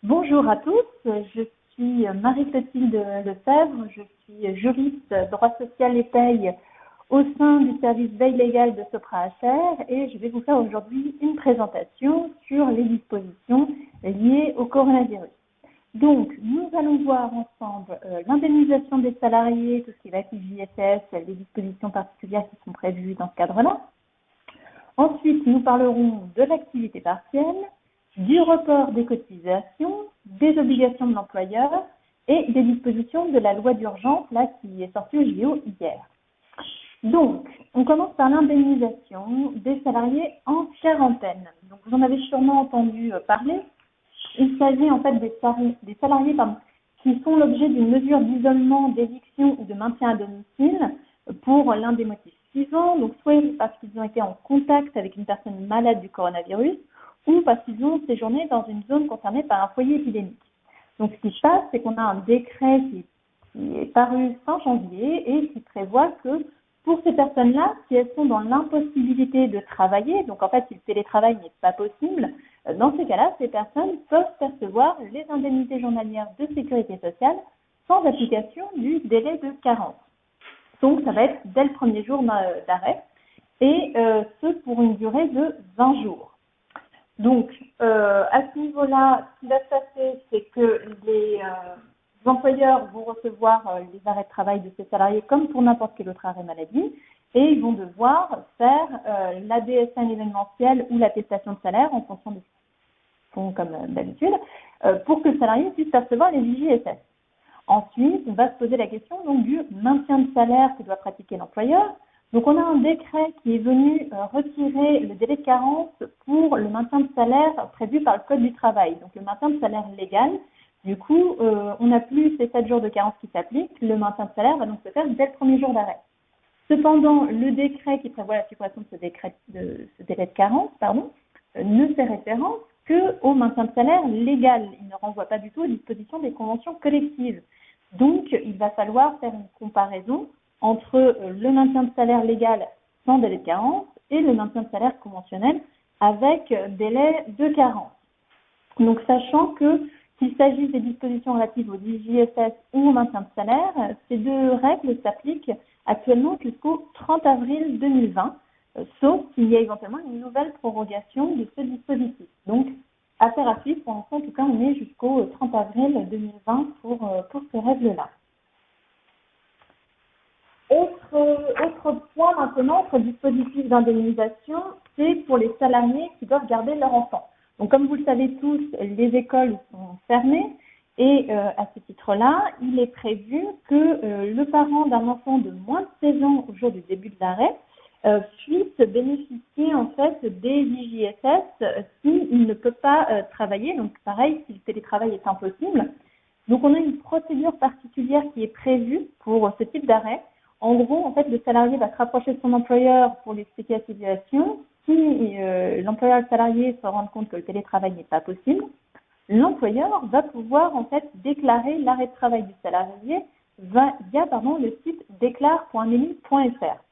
Bonjour à tous, je suis Marie-Clotilde Lefebvre, je suis juriste droit social et paye au sein du service veille légale de Sopra HR et je vais vous faire aujourd'hui une présentation sur les dispositions liées au coronavirus. Donc, nous allons voir ensemble l'indemnisation des salariés, tout ce qui va être IJSS, les dispositions particulières qui sont prévues dans ce cadre-là. Ensuite, nous parlerons de l'activité partielle, du report des cotisations, des obligations de l'employeur et des dispositions de la loi d'urgence là qui est sortie au JO hier. Donc, on commence par l'indemnisation des salariés en quarantaine. Donc, vous en avez sûrement entendu parler. Il s'agit en fait des salariés qui font l'objet d'une mesure d'isolement, d'éviction ou de maintien à domicile pour l'un des motifs suivants. Donc, soit parce qu'ils ont été en contact avec une personne malade du coronavirus, ou parce qu'ils ont séjourné dans une zone concernée par un foyer épidémique. Donc, ce qui se passe, c'est qu'on a un décret qui est paru fin janvier et qui prévoit que pour ces personnes-là, si elles sont dans l'impossibilité de travailler, donc en fait, si le télétravail n'est pas possible, dans ces cas-là, ces personnes peuvent percevoir les indemnités journalières de sécurité sociale sans application du délai de carence. Donc, ça va être dès le premier jour d'arrêt et ce pour une durée de 20 jours. Donc, à ce niveau-là, ce qui va se passer, c'est que les employeurs vont recevoir les arrêts de travail de ces salariés comme pour n'importe quel autre arrêt maladie et ils vont devoir faire l'ADSN événementiel ou l'attestation de salaire en fonction de ce qu'ils font comme d'habitude pour que le salarié puisse percevoir les IJSS. Ensuite, on va se poser la question donc, du maintien de salaire que doit pratiquer l'employeur. Donc, on a un décret qui est venu retirer le délai de carence pour le maintien de salaire prévu par le Code du travail. Donc, le maintien de salaire légal. Du coup, on n'a plus ces 7 jours de carence qui s'appliquent. Le maintien de salaire va donc se faire dès le premier jour d'arrêt. Cependant, le décret qui prévoit la suppression de ce délai de carence, ne fait référence qu'au maintien de salaire légal. Il ne renvoie pas du tout aux dispositions des conventions collectives. Donc, il va falloir faire une comparaison entre le maintien de salaire légal sans délai de carence et le maintien de salaire conventionnel avec délai de carence. Donc, sachant qu'il s'agit des dispositions relatives aux IJSS ou au maintien de salaire, ces deux règles s'appliquent actuellement jusqu'au 30 avril 2020, sauf s'il y a éventuellement une nouvelle prorogation de ce dispositif. Donc, affaire à suivre, pour l'instant, en tout cas, on est jusqu'au 30 avril 2020 pour ces règles-là. Autre point maintenant, autre dispositif d'indemnisation, c'est pour les salariés qui doivent garder leur enfant. Donc, comme vous le savez tous, les écoles sont fermées et à ce titre-là, il est prévu que le parent d'un enfant de moins de 16 ans au jour du début de l'arrêt puisse bénéficier en fait des IJSS s'il ne peut pas travailler. Donc, pareil, si le télétravail est impossible. Donc, on a une procédure particulière qui est prévue pour ce type d'arrêt. En gros, en fait, le salarié va se rapprocher de son employeur pour lui expliquer la situation. Si l'employeur et le salarié se rendent compte que le télétravail n'est pas possible, l'employeur va pouvoir en fait déclarer l'arrêt de travail du salarié via le site déclare.nemi.fr.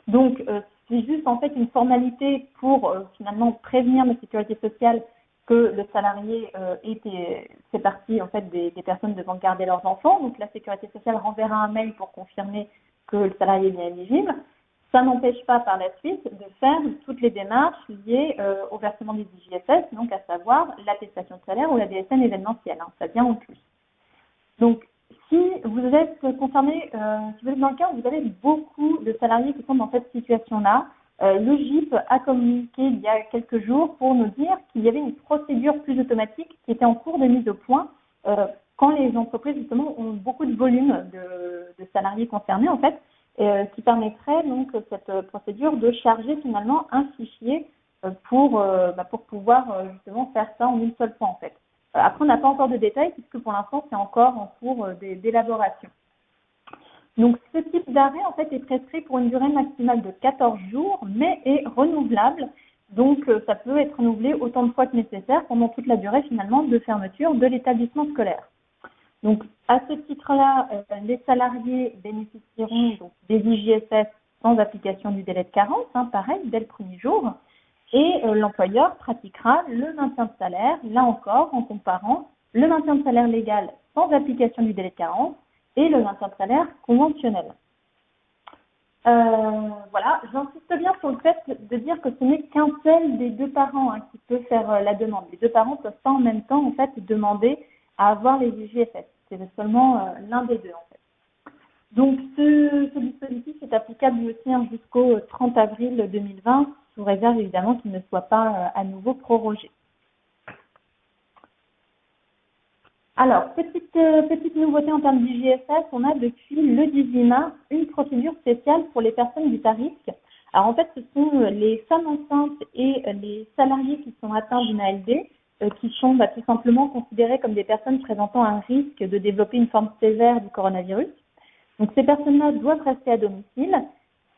Donc, c'est juste en fait une formalité pour finalement prévenir la sécurité sociale que le salarié fait partie en fait des personnes devant garder leurs enfants. Donc, la sécurité sociale renverra un mail pour confirmer que le salarié est bien éligible. Ça n'empêche pas par la suite de faire toutes les démarches liées au versement des IJSS, donc à savoir l'attestation de salaire ou la DSN événementielle. Ça vient en plus. Donc, si vous êtes concerné, si vous êtes dans le cas où vous avez beaucoup de salariés qui sont dans cette situation-là, le GIP a communiqué il y a quelques jours pour nous dire qu'il y avait une procédure plus automatique qui était en cours de mise au point quand les entreprises justement ont beaucoup de volume de salariés concernés en fait, qui permettrait donc cette procédure de charger finalement un fichier pour pouvoir justement faire ça en une seule fois en fait. Après, on n'a pas encore de détails puisque pour l'instant, c'est encore en cours d'élaboration. Donc, ce type d'arrêt, en fait, est prescrit pour une durée maximale de 14 jours, mais est renouvelable. Donc, ça peut être renouvelé autant de fois que nécessaire pendant toute la durée, finalement, de fermeture de l'établissement scolaire. Donc, à ce titre-là, les salariés bénéficieront donc, des IJSS sans application du délai de carence, pareil, dès le premier jour. Et l'employeur pratiquera le maintien de salaire, là encore, en comparant le maintien de salaire légal sans application du délai de carence et le maintien de salaire conventionnel. Voilà, j'insiste bien sur le fait de dire que ce n'est qu'un seul des deux parents qui peut faire la demande. Les deux parents ne peuvent pas en même temps en fait demander à avoir les IJFS. C'est seulement l'un des deux en fait. Donc ce dispositif est applicable lui aussi jusqu'au 30 avril 2020, sous réserve évidemment qu'il ne soit pas à nouveau prorogé. Alors, petite nouveauté en termes d'IJFS, on a depuis le 18 mars une procédure spéciale pour les personnes du risque. Alors en fait, ce sont les femmes enceintes et les salariés qui sont atteints d'une ALD qui sont tout simplement considérés comme des personnes présentant un risque de développer une forme sévère du coronavirus. Donc ces personnes-là doivent rester à domicile.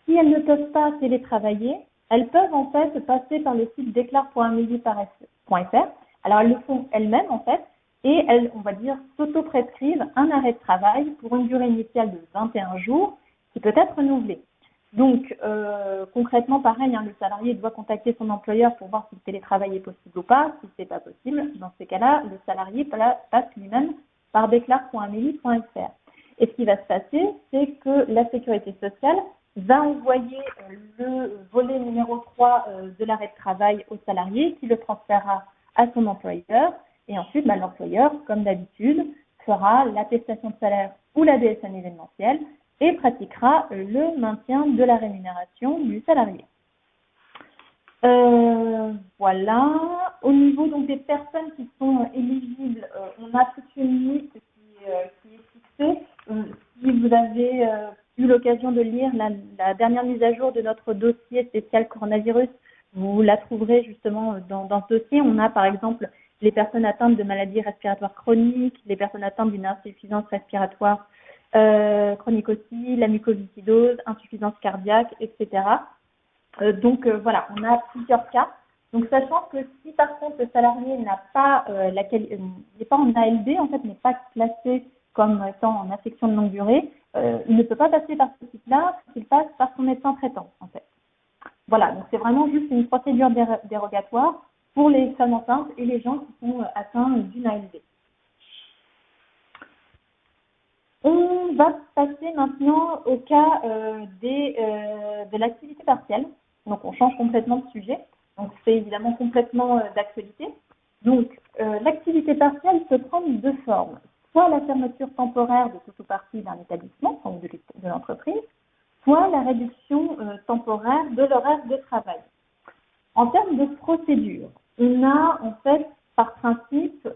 Si elles ne peuvent pas télétravailler, elles peuvent en fait passer par le site déclare.amelie.fr. Alors elles le font elles-mêmes en fait. Et elles, on va dire, s'auto-prescrivent un arrêt de travail pour une durée initiale de 21 jours qui peut être renouvelée. Donc, concrètement, pareil, le salarié doit contacter son employeur pour voir si le télétravail est possible ou pas. Si ce n'est pas possible, dans ces cas-là, le salarié passe lui-même par déclare.amelie.fr. Et ce qui va se passer, c'est que la sécurité sociale va envoyer le volet numéro 3 de l'arrêt de travail au salarié qui le transférera à son employeur. Et ensuite, l'employeur, comme d'habitude, fera l'attestation de salaire ou la DSN événementielle et pratiquera le maintien de la rémunération du salarié. Voilà. Au niveau donc des personnes qui sont éligibles, on a toute une liste qui est fixée. Si vous avez eu l'occasion de lire la dernière mise à jour de notre dossier spécial coronavirus, vous la trouverez justement dans ce dossier. On a par exemple les personnes atteintes de maladies respiratoires chroniques, les personnes atteintes d'une insuffisance respiratoire chronique aussi, la mucoviscidose, insuffisance cardiaque, etc. Donc voilà, on a plusieurs cas. Donc sachant que si par contre le salarié n'a pas n'est pas en ALD, en fait n'est pas classé comme étant en affection de longue durée, il ne peut pas passer par ce site-là, il passe par son médecin traitant en fait. Voilà, donc c'est vraiment juste une procédure dérogatoire pour les femmes enceintes et les gens qui sont atteints d'une ALD. On va passer maintenant au cas de l'activité partielle. Donc on change complètement de sujet. Donc c'est évidemment complètement d'actualité. Donc l'activité partielle peut prendre deux formes. Soit la fermeture temporaire de tout ou partie d'un établissement ou de l'entreprise, soit la réduction temporaire de l'horaire de travail. En termes de procédure, on a en fait par principe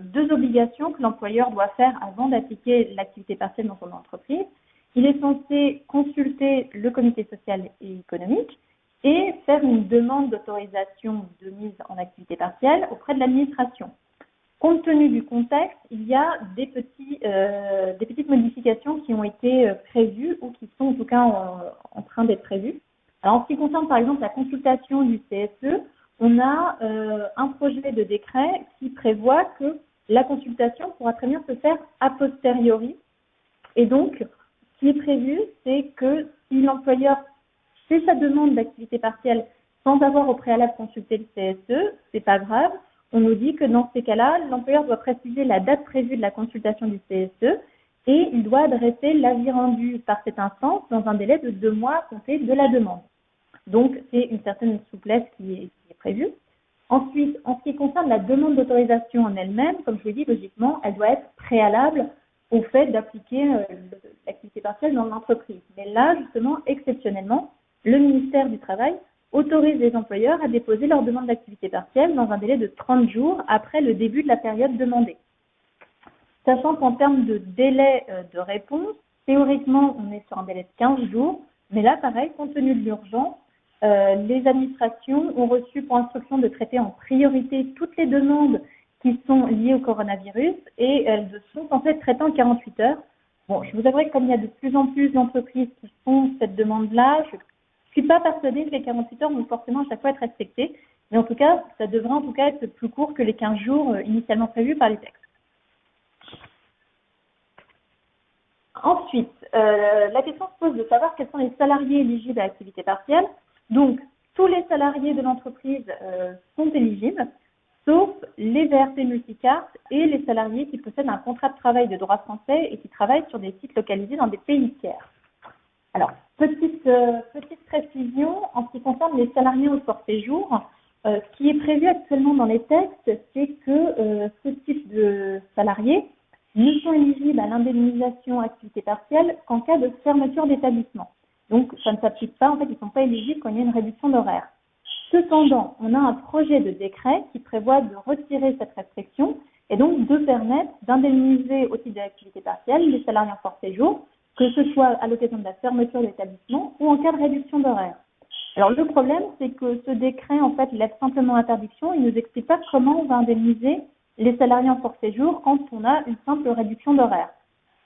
deux obligations que l'employeur doit faire avant d'appliquer l'activité partielle dans son entreprise. Il est censé consulter le comité social et économique et faire une demande d'autorisation de mise en activité partielle auprès de l'administration. Compte tenu du contexte, il y a des petites modifications qui ont été prévues ou qui sont en tout cas en train d'être prévues. Alors, en ce qui concerne par exemple la consultation du CSE, on a un projet de décret qui prévoit que la consultation pourra très bien se faire a posteriori. Et donc, ce qui est prévu, c'est que si l'employeur fait sa demande d'activité partielle sans avoir au préalable consulté le CSE, c'est pas grave. On nous dit que dans ces cas-là, l'employeur doit préciser la date prévue de la consultation du CSE et il doit adresser l'avis rendu par cette instance dans un délai de 2 mois à compter de la demande. Donc, c'est une certaine souplesse qui est prévue. Ensuite, en ce qui concerne la demande d'autorisation en elle-même, comme je l'ai dit, logiquement, elle doit être préalable au fait d'appliquer l'activité partielle dans l'entreprise. Mais là, justement, exceptionnellement, le ministère du Travail autorise les employeurs à déposer leur demande d'activité partielle dans un délai de 30 jours après le début de la période demandée. Sachant qu'en termes de délai de réponse, théoriquement, on est sur un délai de 15 jours, mais là, pareil, compte tenu de l'urgence, les administrations ont reçu pour instruction de traiter en priorité toutes les demandes qui sont liées au coronavirus et elles sont en fait traitées en 48 heures. Bon, je vous avouerai que comme il y a de plus en plus d'entreprises qui font cette demande-là, je ne suis pas persuadée que les 48 heures vont forcément à chaque fois être respectées, mais en tout cas, ça devrait en tout cas être plus court que les 15 jours initialement prévus par les textes. Ensuite, la question se pose de savoir quels sont les salariés éligibles à l'activité partielle. Donc, tous les salariés de l'entreprise sont éligibles, sauf les VRP multicartes et les salariés qui possèdent un contrat de travail de droit français et qui travaillent sur des sites localisés dans des pays tiers. Alors, petite précision, en ce qui concerne les salariés au forfait jour, ce qui est prévu actuellement dans les textes, c'est que ce type de salariés ne sont éligibles à l'indemnisation activité partielle qu'en cas de fermeture d'établissement. Donc, ça ne s'applique pas, en fait, ils ne sont pas éligibles quand il y a une réduction d'horaire. Cependant, on a un projet de décret qui prévoit de retirer cette restriction et donc de permettre d'indemniser au titre de l'activité partielle les salariés en forfait jour, que ce soit à l'occasion de la fermeture de l'établissement ou en cas de réduction d'horaire. Alors le problème, c'est que ce décret, en fait, laisse simplement interdiction, il ne nous explique pas comment on va indemniser les salariés en forfait jour quand on a une simple réduction d'horaire.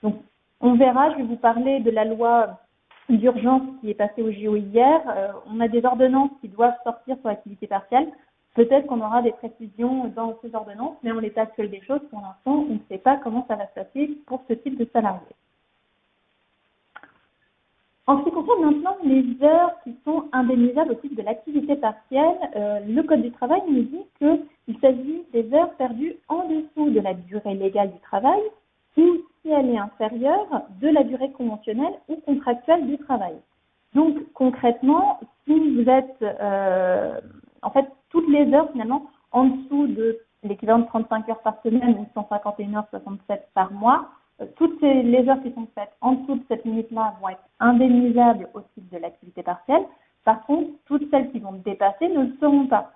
Donc on verra, je vais vous parler de la loi d'urgence qui est passée au JO hier. On a des ordonnances qui doivent sortir sur l'activité partielle. Peut-être qu'on aura des précisions dans ces ordonnances, mais en l'état actuel des choses, pour l'instant, on ne sait pas comment ça va se passer pour ce type de salariés. En ce qui concerne maintenant les heures qui sont indemnisables au titre de l'activité partielle, le Code du travail nous dit qu'il s'agit des heures perdues en dessous de la durée légale du travail ou si elle est inférieure de la durée conventionnelle ou contractuelle du travail. Donc concrètement, si vous êtes en fait toutes les heures finalement en dessous de l'équivalent de 35 heures par semaine ou 151h67 par mois, toutes les heures qui sont faites en dessous de cette limite-là vont être indemnisables au titre de l'activité partielle. Par contre, toutes celles qui vont dépasser ne le seront pas.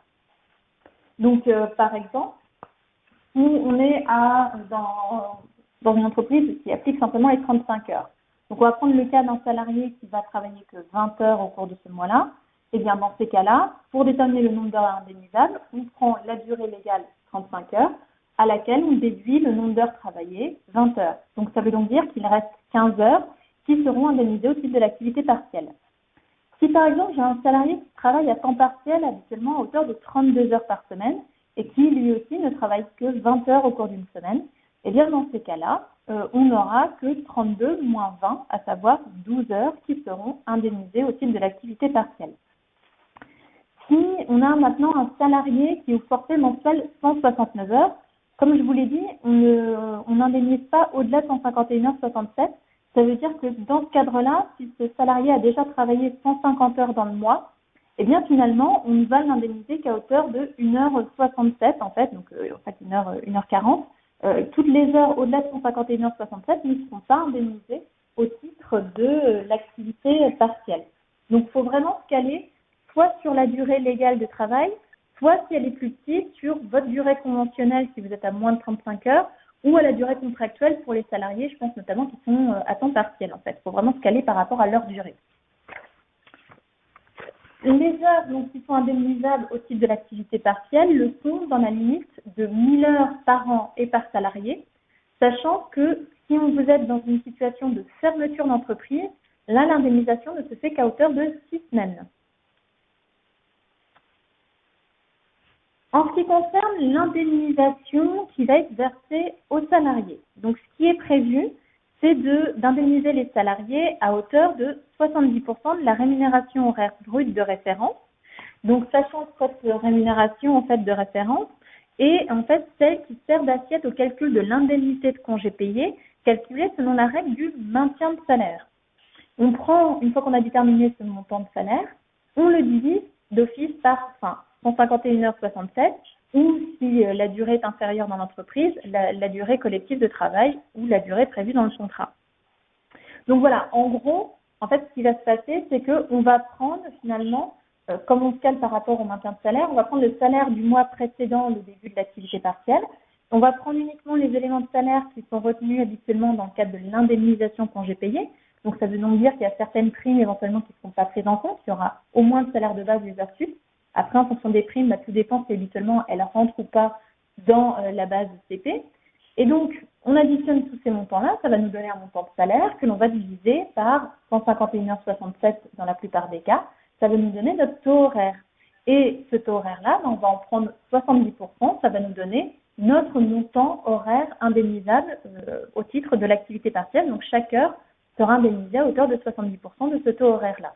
Donc, par exemple, si on est dans une entreprise qui applique simplement les 35 heures. Donc, on va prendre le cas d'un salarié qui va travailler que 20 heures au cours de ce mois-là. Et bien, dans ces cas-là, pour déterminer le nombre d'heures indemnisables, on prend la durée légale 35 heures, à laquelle on déduit le nombre d'heures travaillées, 20 heures. Donc, ça veut donc dire qu'il reste 15 heures qui seront indemnisées au titre de l'activité partielle. Si, par exemple, j'ai un salarié qui travaille à temps partiel, habituellement à hauteur de 32 heures par semaine, et qui, lui aussi, ne travaille que 20 heures au cours d'une semaine, eh bien, dans ces cas-là, on n'aura que 32 moins 20, à savoir 12 heures qui seront indemnisées au titre de l'activité partielle. Si on a maintenant un salarié qui est au forfait mensuel 169 heures, comme je vous l'ai dit, on n'indemnise pas au-delà de 151h67. Ça veut dire que dans ce cadre-là, si ce salarié a déjà travaillé 150 heures dans le mois, eh bien finalement, on ne va l'indemniser qu'à hauteur de 1h67 en fait, donc en fait 1h40. Toutes les heures au-delà de 151h67 ne seront pas indemnisées au titre de l'activité partielle. Donc il faut vraiment se caler soit sur la durée légale de travail, soit si elle est plus petite, sur votre durée conventionnelle si vous êtes à moins de 35 heures, ou à la durée contractuelle pour les salariés, je pense notamment qui sont à temps partiel en fait. Il faut vraiment se caler par rapport à leur durée. Les heures donc, qui sont indemnisables au titre de l'activité partielle le sont dans la limite de 1000 heures par an et par salarié, sachant que si vous êtes dans une situation de fermeture d'entreprise, là l'indemnisation ne se fait qu'à hauteur de 6 semaines. En ce qui concerne l'indemnisation qui va être versée aux salariés, donc ce qui est prévu, c'est d'indemniser les salariés à hauteur de 70% de la rémunération horaire brute de référence. Donc, sachant que cette rémunération en fait de référence est en fait celle qui sert d'assiette au calcul de l'indemnité de congé payé, calculée selon la règle du maintien de salaire. On prend, une fois qu'on a déterminé ce montant de salaire, on le divise d'office par 151h67, ou si la durée est inférieure dans l'entreprise, la durée collective de travail ou la durée prévue dans le contrat. Donc voilà, en gros, en fait, ce qui va se passer, c'est qu'on va prendre finalement, comme on se cale par rapport au maintien de salaire, on va prendre le salaire du mois précédent le début de l'activité partielle. On va prendre uniquement les éléments de salaire qui sont retenus habituellement dans le cadre de l'indemnisation congé payé. Donc ça veut donc dire qu'il y a certaines primes éventuellement qui ne seront pas prises en compte. Il y aura au moins le salaire de base des heures sup. Après, en fonction des primes, tout dépend si habituellement elles rentrent ou pas dans la base du CP. Et donc, on additionne tous ces montants-là, ça va nous donner un montant de salaire que l'on va diviser par 151h67 dans la plupart des cas. Ça va nous donner notre taux horaire. Et ce taux horaire-là, on va en prendre 70%, ça va nous donner notre montant horaire indemnisable au titre de l'activité partielle. Donc, chaque heure sera indemnisée à hauteur de 70% de ce taux horaire-là.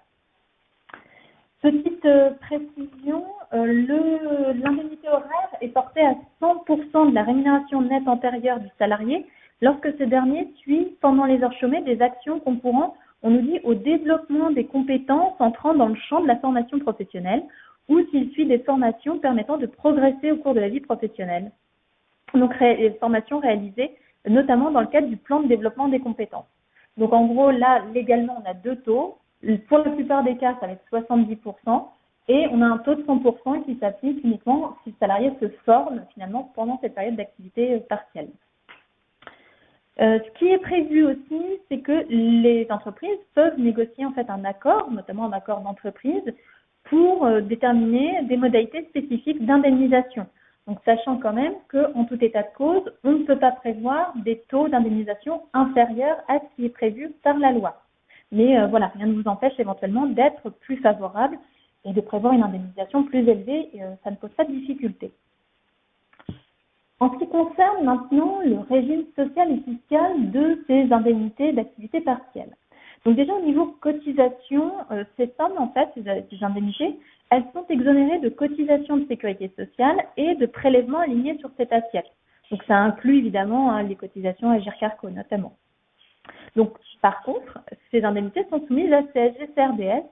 Petite précision, l'indemnité horaire est portée à 100% de la rémunération nette antérieure du salarié lorsque ce dernier suit, pendant les heures chômées, des actions concourant, on nous dit, au développement des compétences entrant dans le champ de la formation professionnelle ou s'il suit des formations permettant de progresser au cours de la vie professionnelle. Donc, les formations réalisées notamment dans le cadre du plan de développement des compétences. Donc, en gros, là, légalement, on a 2 taux. Pour la plupart des cas, ça va être 70%. Et on a un taux de 100% qui s'applique uniquement si le salarié se forme, finalement, pendant cette période d'activité partielle. Ce qui est prévu aussi, c'est que les entreprises peuvent négocier, en fait, un accord, notamment un accord d'entreprise, pour déterminer des modalités spécifiques d'indemnisation. Donc, sachant quand même qu'en tout état de cause, on ne peut pas prévoir des taux d'indemnisation inférieurs à ce qui est prévu par la loi. Mais voilà, rien ne vous empêche éventuellement d'être plus favorable et de prévoir une indemnisation plus élevée, ça ne pose pas de difficulté. En ce qui concerne maintenant le régime social et fiscal de ces indemnités d'activité partielle. Donc déjà au niveau cotisation, ces sommes en fait, ces indemnités, elles sont exonérées de cotisations de sécurité sociale et de prélèvements alignés sur cette assiette. Donc ça inclut évidemment les cotisations à Agirc-Arrco notamment. Donc par contre, ces indemnités sont soumises à CSG-CRDS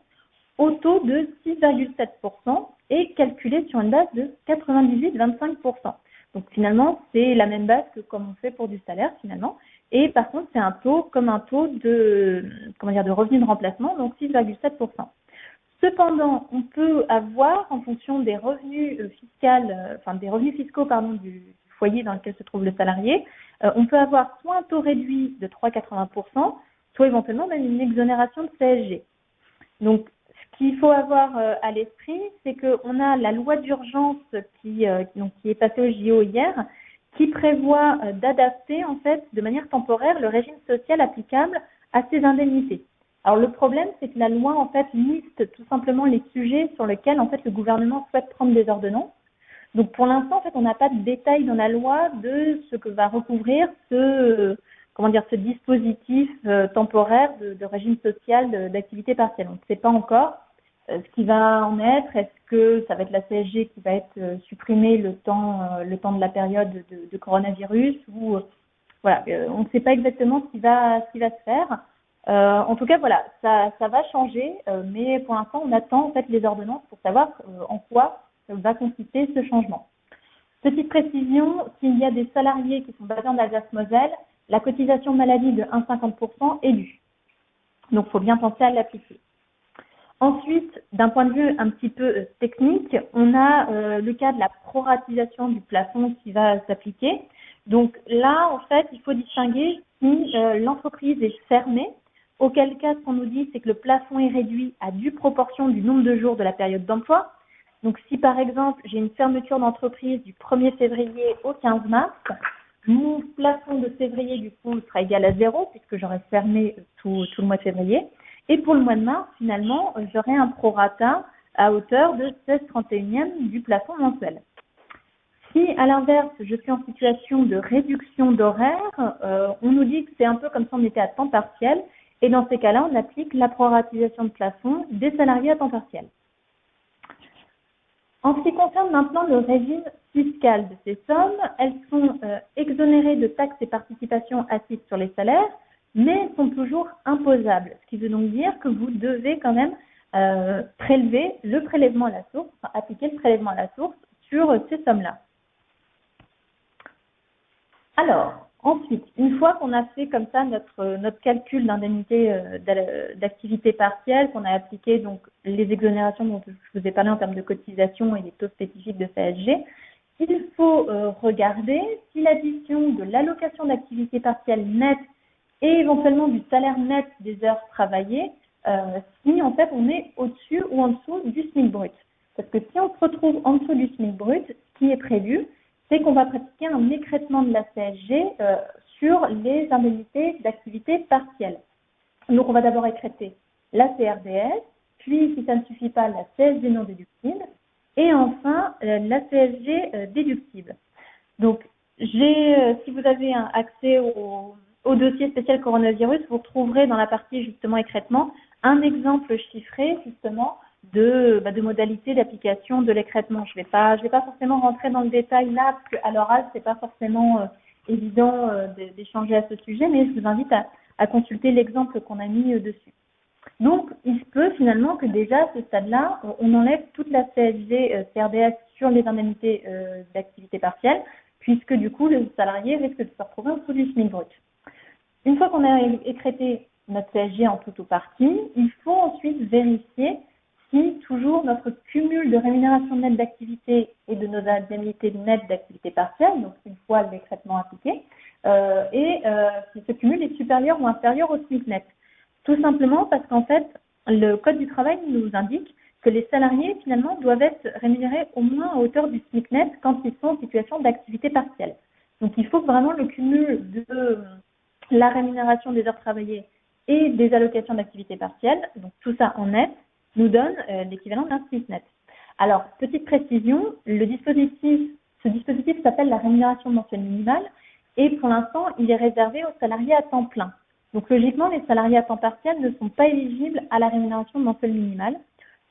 au taux de 6,7% et calculées sur une base de 98,25%. Donc finalement, c'est la même base que comme on fait pour du salaire finalement. Et par contre, c'est un taux comme un taux de revenu de remplacement, donc 6,7%. Cependant, on peut avoir, en fonction des revenus fiscaux du foyer dans lequel se trouve le salarié, on peut avoir soit un taux réduit de 3,80%, soit éventuellement même une exonération de CSG. Donc, ce qu'il faut avoir à l'esprit, c'est qu'on a la loi d'urgence qui est passée au JO hier, qui prévoit d'adapter en fait de manière temporaire le régime social applicable à ces indemnités. Alors le problème, c'est que la loi en fait liste tout simplement les sujets sur lesquels en fait le gouvernement souhaite prendre des ordonnances. Donc pour l'instant, en fait, on n'a pas de détails dans la loi de ce que va recouvrir ce dispositif temporaire de régime social d'activité partielle. On ne sait pas encore ce qui va en être. Est-ce que ça va être la CSG qui va être supprimée le temps de la période de coronavirus ou voilà, on ne sait pas exactement ce qui va se faire. En tout cas, voilà, ça va changer, mais pour l'instant, on attend en fait les ordonnances pour savoir en quoi va consister ce changement. Petite précision, s'il y a des salariés qui sont basés en Alsace-Moselle, la cotisation maladie de 1,50% est due. Donc, il faut bien penser à l'appliquer. Ensuite, d'un point de vue un petit peu technique, on a le cas de la proratisation du plafond qui va s'appliquer. Donc là, en fait, il faut distinguer si l'entreprise est fermée, auquel cas, ce qu'on nous dit, c'est que le plafond est réduit à due proportion du nombre de jours de la période d'emploi. Donc, si par exemple, j'ai une fermeture d'entreprise du 1er février au 15 mars, mon plafond de février, du coup, sera égal à 0 puisque j'aurai fermé tout le mois de février. Et pour le mois de mars, finalement, j'aurai un prorata à hauteur de 16/31e du plafond mensuel. Si, à l'inverse, je suis en situation de réduction d'horaire, on nous dit que c'est un peu comme si on était à temps partiel. Et dans ces cas-là, on applique la proratisation de plafond des salariés à temps partiel. En ce qui concerne maintenant le régime fiscal de ces sommes, elles sont exonérées de taxes et participations assises sur les salaires, mais sont toujours imposables. Ce qui veut donc dire que vous devez quand même prélever le prélèvement à la source, appliquer le prélèvement à la source sur ces sommes-là. Alors, ensuite, une fois qu'on a fait comme ça notre calcul d'indemnité d'activité partielle, qu'on a appliqué donc les exonérations dont je vous ai parlé en termes de cotisation et les taux spécifiques de CSG, il faut regarder si l'addition de l'allocation d'activité partielle nette et éventuellement du salaire net des heures travaillées, si en fait on est au-dessus ou en dessous du SMIC brut. Parce que si on se retrouve en dessous du SMIC brut, ce qui est prévu, c'est qu'on va pratiquer un écrêtement de la CSG sur les indemnités d'activité partielle. Donc on va d'abord écrêter la CRDS, puis si ça ne suffit pas, la CSG non déductible, et enfin la CSG déductible. Donc si vous avez un accès au dossier spécial coronavirus, vous retrouverez dans la partie justement écrêtement un exemple chiffré justement de modalités d'application de l'écrêtement. Je vais pas forcément rentrer dans le détail là, parce qu'à l'oral, c'est pas forcément évident d'échanger à ce sujet, mais je vous invite à consulter l'exemple qu'on a mis dessus. Donc, il se peut finalement que déjà à ce stade-là, on enlève toute la CSG CRDS sur les indemnités d'activité partielle, puisque du coup, le salarié risque de se retrouver en dessous du SMIC brut. Une fois qu'on a écrété notre CSG en tout ou partie, il faut ensuite vérifier si toujours notre cumul de rémunération nette d'activité et de nos indemnités nettes d'activité partielle, donc une fois l'écrêtement appliqué, si ce cumul est supérieur ou inférieur au SMIC net. Tout simplement parce qu'en fait, le Code du travail nous indique que les salariés, finalement, doivent être rémunérés au moins à hauteur du SMIC net quand ils sont en situation d'activité partielle. Donc, il faut que vraiment le cumul de la rémunération des heures travaillées et des allocations d'activité partielle, donc tout ça en net, nous donne l'équivalent d'un SMIC net. Alors, petite précision, ce dispositif s'appelle la rémunération mensuelle minimale et pour l'instant, il est réservé aux salariés à temps plein. Donc, logiquement, les salariés à temps partiel ne sont pas éligibles à la rémunération mensuelle minimale.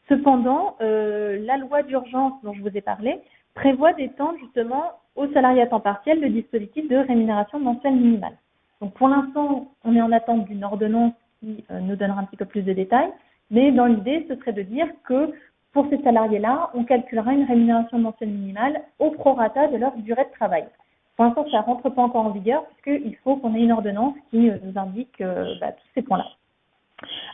Cependant, la loi d'urgence dont je vous ai parlé prévoit d'étendre justement aux salariés à temps partiel le dispositif de rémunération mensuelle minimale. Donc, pour l'instant, on est en attente d'une ordonnance qui nous donnera un petit peu plus de détails, mais dans l'idée, ce serait de dire que pour ces salariés-là, on calculera une rémunération mensuelle minimale au prorata de leur durée de travail. Pour l'instant, ça ne rentre pas encore en vigueur puisqu'il faut qu'on ait une ordonnance qui nous indique tous ces points-là.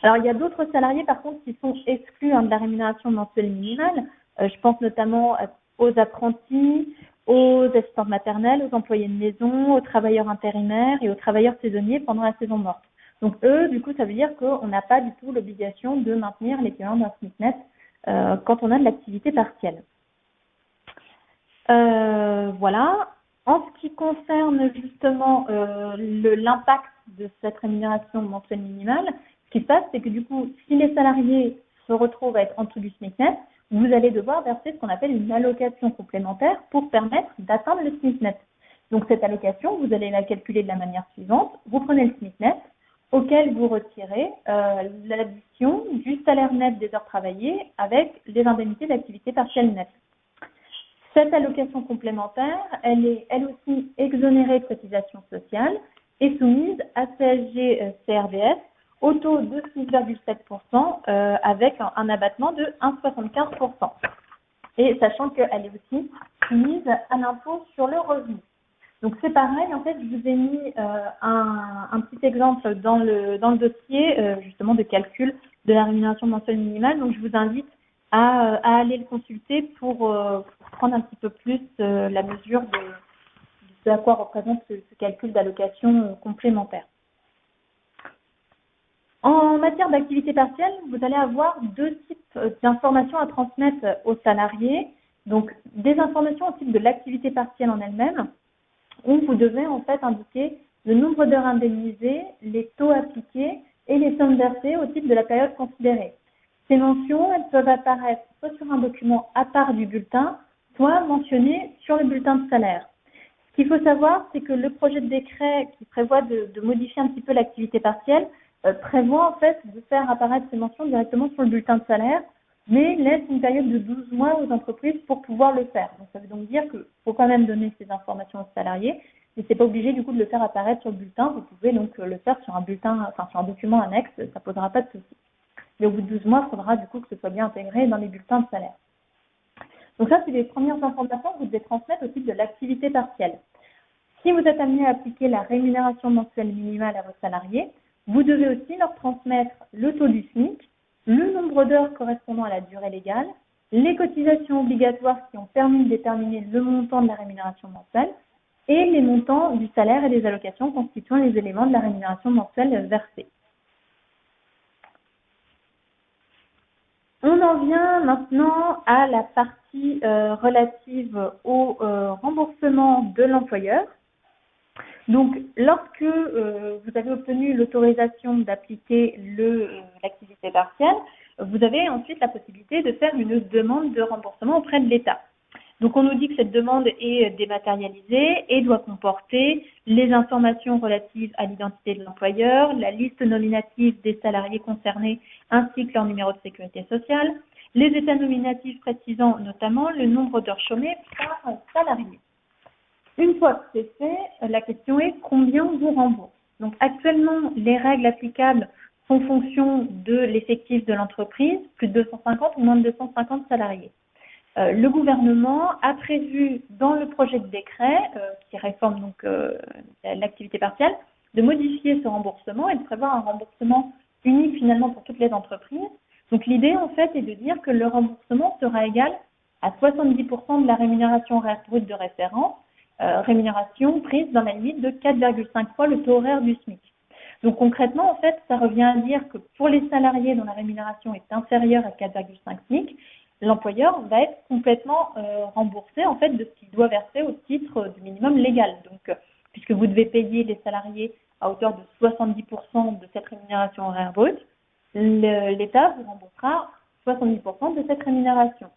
Alors, il y a d'autres salariés, par contre, qui sont exclus de la rémunération mensuelle minimale. Je pense notamment aux apprentis, aux assistantes maternelles, aux employés de maison, aux travailleurs intérimaires et aux travailleurs saisonniers pendant la saison morte. Donc, eux, du coup, ça veut dire qu'on n'a pas du tout l'obligation de maintenir l'équivalent d'un SMIC net quand on a de l'activité partielle. Voilà. En ce qui concerne justement l'impact de cette rémunération mensuelle minimale, ce qui se passe, c'est que du coup, si les salariés se retrouvent à être en dessous du SMIC net, vous allez devoir verser ce qu'on appelle une allocation complémentaire pour permettre d'atteindre le SMIC net. Donc cette allocation, vous allez la calculer de la manière suivante. Vous prenez le SMIC net, auquel vous retirez l'addition du salaire net des heures travaillées avec les indemnités d'activité partielle nette. Cette allocation complémentaire, elle est elle aussi exonérée de cotisations sociales et soumise à CSG CRDS au taux de 6,7% avec un abattement de 1,75%. Et sachant qu'elle est aussi soumise à l'impôt sur le revenu. Donc c'est pareil, en fait, je vous ai mis un petit exemple dans le dossier justement de calcul de la rémunération mensuelle minimale. Donc je vous invite à aller le consulter pour prendre un petit peu plus la mesure de ce à quoi représente ce calcul d'allocation complémentaire. En matière d'activité partielle, vous allez avoir deux types d'informations à transmettre aux salariés. Donc des informations au type de l'activité partielle en elle-même, où vous devez en fait indiquer le nombre d'heures indemnisées, les taux appliqués et les sommes versées au titre de la période considérée. Ces mentions, elles peuvent apparaître soit sur un document à part du bulletin, soit mentionnées sur le bulletin de salaire. Ce qu'il faut savoir, c'est que le projet de décret qui prévoit de modifier un petit peu l'activité partielle prévoit en fait de faire apparaître ces mentions directement sur le bulletin de salaire, mais laisse une période de 12 mois aux entreprises pour pouvoir le faire. Donc ça veut donc dire qu'il faut quand même donner ces informations aux salariés, mais c'est pas obligé du coup de le faire apparaître sur le bulletin. Vous pouvez donc le faire sur un bulletin, enfin sur un document annexe, ça posera pas de souci. Mais au bout de 12 mois, il faudra du coup que ce soit bien intégré dans les bulletins de salaire. Donc ça, c'est les premières informations que vous devez transmettre au titre de l'activité partielle. Si vous êtes amené à appliquer la rémunération mensuelle minimale à vos salariés, vous devez aussi leur transmettre le taux du SMIC, le nombre d'heures correspondant à la durée légale, les cotisations obligatoires qui ont permis de déterminer le montant de la rémunération mensuelle et les montants du salaire et des allocations constituant les éléments de la rémunération mensuelle versée. On en vient maintenant à la partie relative au remboursement de l'employeur. Donc, lorsque vous avez obtenu l'autorisation d'appliquer l'activité partielle, vous avez ensuite la possibilité de faire une demande de remboursement auprès de l'État. Donc, on nous dit que cette demande est dématérialisée et doit comporter les informations relatives à l'identité de l'employeur, la liste nominative des salariés concernés ainsi que leur numéro de sécurité sociale, Les états nominatifs précisant notamment le nombre d'heures chômées par salarié. Une fois que c'est fait, la question est combien on vous rembourse. Donc actuellement, les règles applicables font fonction de l'effectif de l'entreprise, plus de 250 ou moins de 250 salariés. Le gouvernement a prévu dans le projet de décret qui réforme donc l'activité partielle de modifier ce remboursement et de prévoir un remboursement unique finalement pour toutes les entreprises. Donc l'idée en fait est de dire que le remboursement sera égal à 70% de la rémunération horaire brute de référence, rémunération prise dans la limite de 4,5 fois le taux horaire du SMIC. Donc concrètement, en fait, ça revient à dire que pour les salariés dont la rémunération est inférieure à 4,5 SMIC, l'employeur va être complètement remboursé en fait de ce qu'il doit verser au titre du minimum légal. Donc, puisque vous devez payer les salariés à hauteur de 70% de cette rémunération horaire brute, l'État vous remboursera 70% de cette rémunération,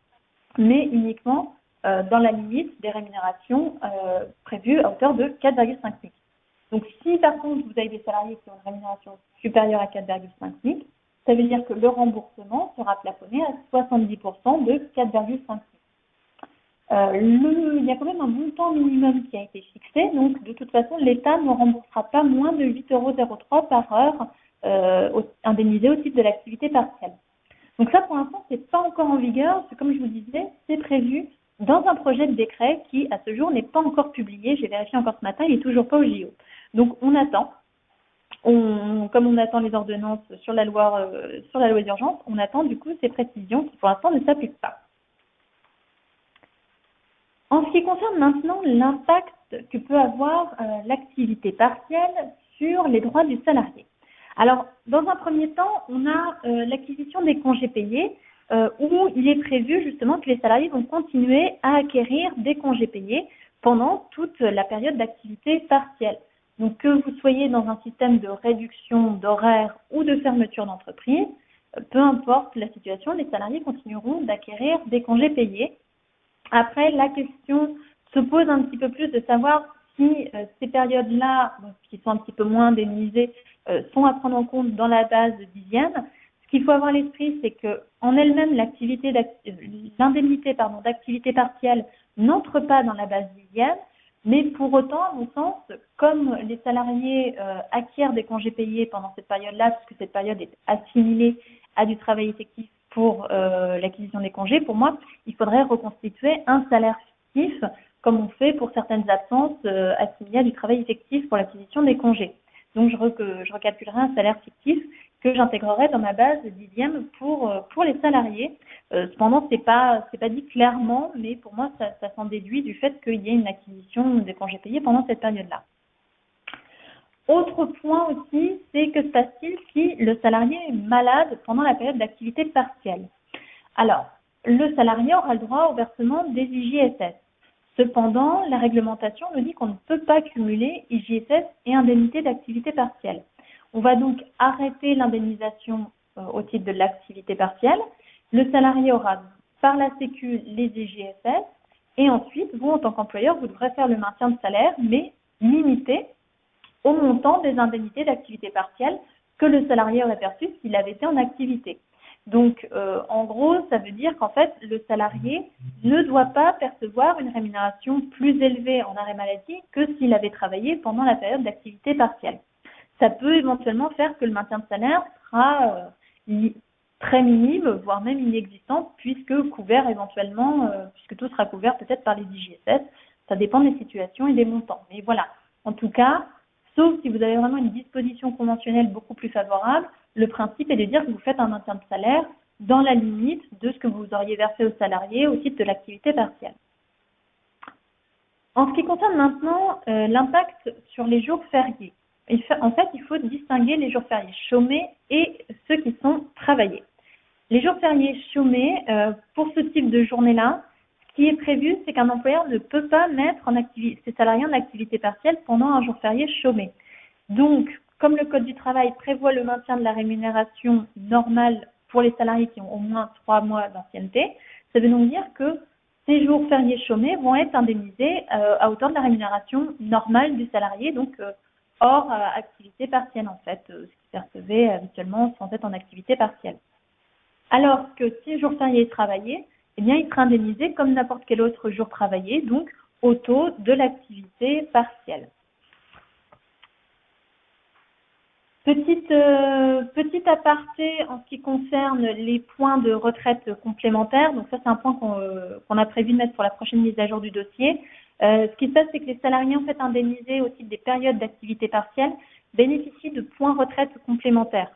mais uniquement dans la limite des rémunérations prévues à hauteur de 4,5 SMIC. Donc, si par contre vous avez des salariés qui ont une rémunération supérieure à 4,5 SMIC, ça veut dire que le remboursement sera plafonné à 70% de 4,5 SMIC. Il y a quand même un montant minimum qui a été fixé, donc de toute façon, l'État ne remboursera pas moins de 8,03 € par heure indemnisé au titre de l'activité partielle. Donc ça, pour l'instant, c'est pas encore en vigueur, parce que comme je vous disais, c'est prévu dans un projet de décret qui, à ce jour, n'est pas encore publié. J'ai vérifié encore ce matin, il n'est toujours pas au JO. Donc on attend. Comme on attend les ordonnances sur la loi d'urgence, on attend du coup ces précisions qui pour l'instant ne s'appliquent pas. En ce qui concerne maintenant l'impact que peut avoir l'activité partielle sur les droits du salarié. Alors, dans un premier temps, on a l'acquisition des congés payés où il est prévu justement que les salariés vont continuer à acquérir des congés payés pendant toute la période d'activité partielle. Donc, que vous soyez dans un système de réduction d'horaire ou de fermeture d'entreprise, peu importe la situation, les salariés continueront d'acquérir des congés payés. Après, la question se pose un petit peu plus de savoir si ces périodes-là, qui sont un petit peu moins indemnisées, sont à prendre en compte dans la base dixième. Ce qu'il faut avoir à l'esprit, c'est que en elle-même, l'indemnité d'activité partielle n'entre pas dans la base dixième. Mais pour autant, à mon sens, comme les salariés acquièrent des congés payés pendant cette période-là, puisque cette période est assimilée à du travail effectif pour l'acquisition des congés, pour moi, il faudrait reconstituer un salaire fictif, comme on fait pour certaines absences assimilées à du travail effectif pour l'acquisition des congés. Donc, je recalculerai un salaire fictif que j'intégrerai dans ma base dixième pour les salariés. Cependant, c'est pas dit clairement, mais pour moi, ça s'en déduit du fait qu'il y ait une acquisition des congés payés pendant cette période-là. Autre point aussi, c'est que se passe-t-il si le salarié est malade pendant la période d'activité partielle? Alors, le salarié aura le droit au versement des IJSS. Cependant, la réglementation nous dit qu'on ne peut pas cumuler IJSS et indemnité d'activité partielle. On va donc arrêter l'indemnisation au titre de l'activité partielle. Le salarié aura par la Sécu les IJSS et ensuite, vous, en tant qu'employeur, vous devrez faire le maintien de salaire, mais limité au montant des indemnités d'activité partielle que le salarié aurait perçu s'il avait été en activité. Donc, en gros, ça veut dire qu'en fait, le salarié ne doit pas percevoir une rémunération plus élevée en arrêt maladie que s'il avait travaillé pendant la période d'activité partielle. Ça peut éventuellement faire que le maintien de salaire sera très minime, voire même inexistant, puisque couvert éventuellement, puisque tout sera couvert peut-être par les IJSS. Ça dépend des situations et des montants. Mais voilà, en tout cas, sauf si vous avez vraiment une disposition conventionnelle beaucoup plus favorable, le principe est de dire que vous faites un maintien de salaire dans la limite de ce que vous auriez versé aux salariés au titre de l'activité partielle. En ce qui concerne maintenant l'impact sur les jours fériés, en fait, il faut distinguer les jours fériés chômés et ceux qui sont travaillés. Les jours fériés chômés, pour ce type de journée-là, ce qui est prévu, c'est qu'un employeur ne peut pas mettre ses salariés en activité partielle pendant un jour férié chômé. Donc, comme le Code du travail prévoit le maintien de la rémunération normale pour les salariés qui ont au moins 3 mois d'ancienneté, ça veut donc dire que ces jours fériés chômés vont être indemnisés à hauteur de la rémunération normale du salarié, donc hors activité partielle en fait, ce qu'il percevait habituellement sans être en activité partielle. Alors que si jour férié est travaillé, eh bien, il sera indemnisé comme n'importe quel autre jour travaillé, donc au taux de l'activité partielle. Petit aparté en ce qui concerne les points de retraite complémentaires. Donc ça, c'est un point qu'on a prévu de mettre pour la prochaine mise à jour du dossier. Ce qui se passe, c'est que les salariés en fait indemnisés au titre des périodes d'activité partielle bénéficient de points retraite complémentaires.